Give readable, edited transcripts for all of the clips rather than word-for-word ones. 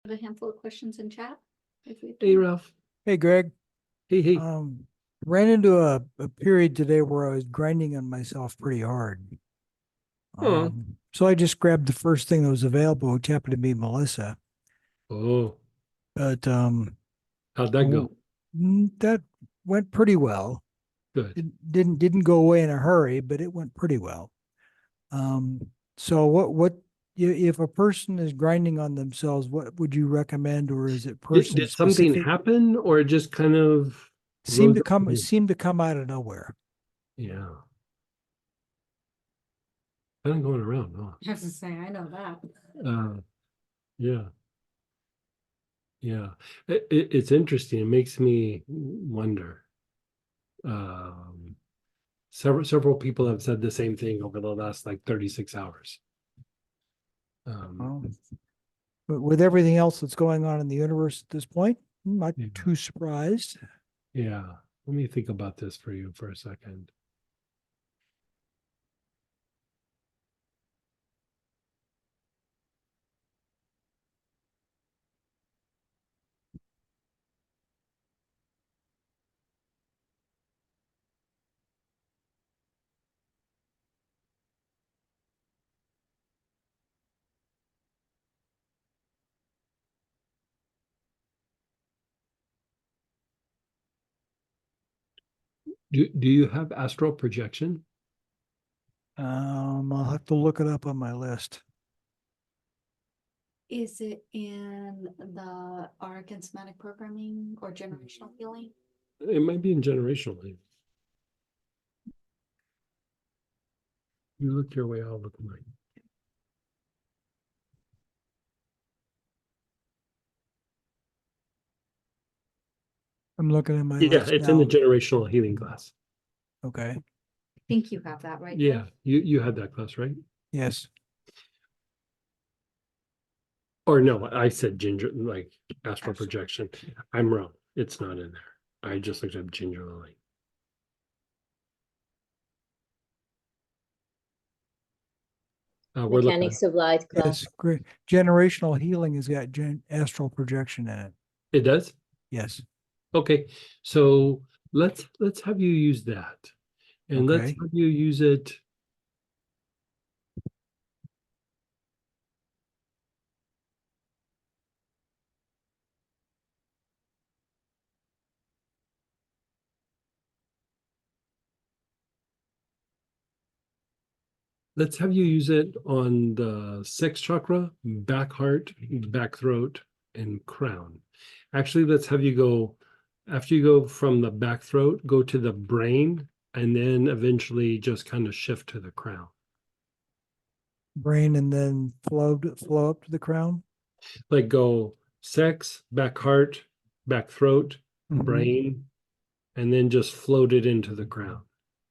A handful of questions in chat. If we Hey, Ralph. Hey, Greg. Hey. Ran into a period today where I was grinding on myself pretty hard. Oh. So I just grabbed the first thing that was available, which happened to be Melissa. Oh, But how'd that go? that went pretty well. Good. It didn't go away in a hurry, but it went pretty well. So if a person is grinding on themselves, what would you recommend, or is it person Did something specific? happen or it just kind of Seemed rose to up come to you? seemed to come out of nowhere. Yeah. Kind of going around, huh? I have to say, I know that. Yeah. Yeah. It's interesting. It makes me wonder. Several people have said the same thing over the last like 36 hours. Well, but with everything else that's going on in the universe at this point, I'm not Yeah. too surprised. Yeah. Let me think about this for you for a second. Do you have astral projection? I'll have to look it up on my list. Is it in the arc and somatic programming or generational healing? It might be in generationally. You look your way, I'll look mine. I'm looking at my Yeah, list it's in the now. generational healing class. Okay. I think you have that, right? Yeah, Jeff? you had that class, right? Yes. Or no, I said ginger, like astral Astral. projection. I'm wrong. It's not in there. I just looked up ginger lily. We're looking. Mechanics of Light class. Yes. Great. Generational healing has got astral projection in it. It does? Yes. Okay. So let's have you use that. And let's Okay. have you use it. Let's have you use it on the sixth chakra, back heart, back throat, and crown. Actually, let's have you go, after you go from the back throat, go to the brain, and then eventually just kind of shift to the crown. Brain and then flow up to the crown. Like go sex, back heart, back throat, Mhm. brain, and then just float it into the crown.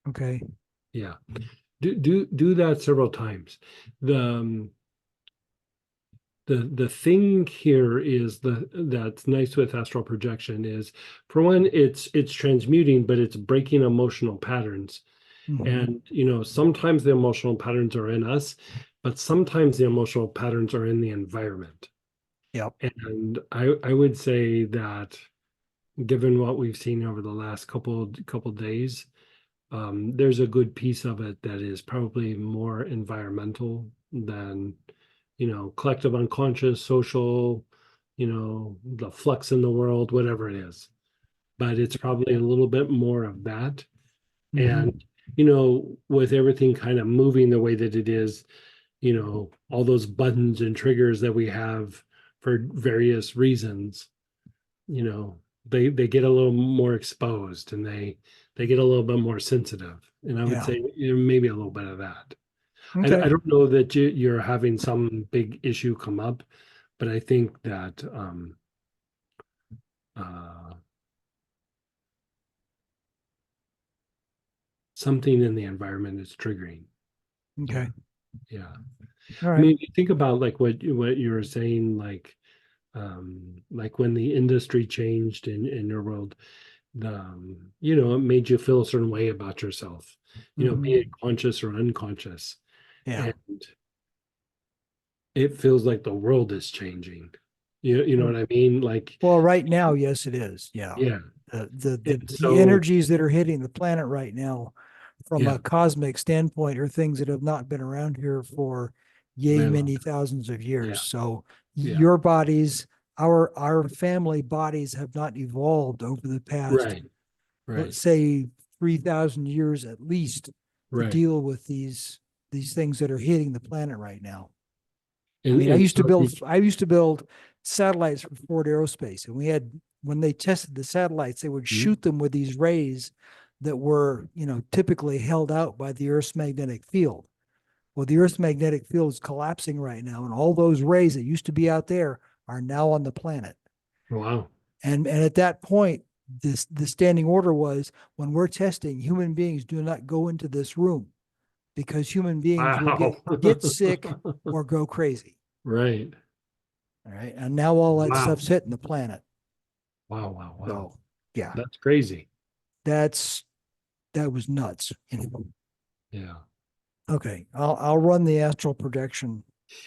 Okay. Yeah. Do that several times. The thing here is that's nice with astral projection is, for one, it's transmuting, but it's breaking emotional patterns. Mhm. And sometimes the emotional patterns are in us, but sometimes the emotional patterns are in the environment. Yep. And I would say that, given what we've seen over the last couple days, there's a good piece of it that is probably more environmental than collective unconscious, social, the flux in the world, whatever it is. But it's probably a little bit more of that. Mhm. And with everything kind of moving the way that it is, all those buttons and triggers that we have for various reasons, they get a little more exposed, and they get a little bit more sensitive. And I would Yeah. say maybe a little bit of that. Okay. I don't know that you're having some big issue come up, but I think that uh, something in the environment is triggering. Okay. Yeah. All I right. mean, if you think about like what you were saying, like when the industry changed in your world, it made you feel a certain way about yourself, be Mhm. it conscious or unconscious. Yeah. And it feels like the world is changing. You know what I mean? Like, Well, right now, yes, it is. Yeah. yeah. The So energies that are hitting the planet right now from yeah, a cosmic standpoint are things that have not been around here for yay very long many time. thousands of years. Yeah. So Yeah. your bodies, our family bodies have not evolved over the past, Right. Right. let's say 3,000 years at least to Right. deal with these things that are hitting the planet right now. I And, mean, I and used to so build satellites for Ford Aerospace, and we had, when they tested the satellites, they would Mhm. shoot them with these rays that were, typically held out by the Earth's magnetic field. Well, the Earth's magnetic field is collapsing right now, and all those rays that used to be out there are now on the planet. wow. And at that point, the standing order was, when we're testing, human beings do not go into this room because human beings will Wow. get sick or go crazy. Right. All right. And now all that Wow. stuff's hitting the planet. Wow. Wow. Wow. So yeah, That's crazy. that was nuts. Yeah. Okay. I'll run the astral projection.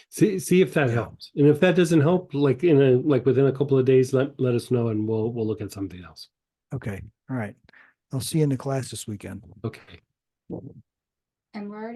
See if that Yeah. helps. And if that doesn't help, like within a couple of days, let us know and we'll look at something else. Okay. All right. I'll see you in the class this weekend. Okay. And we're already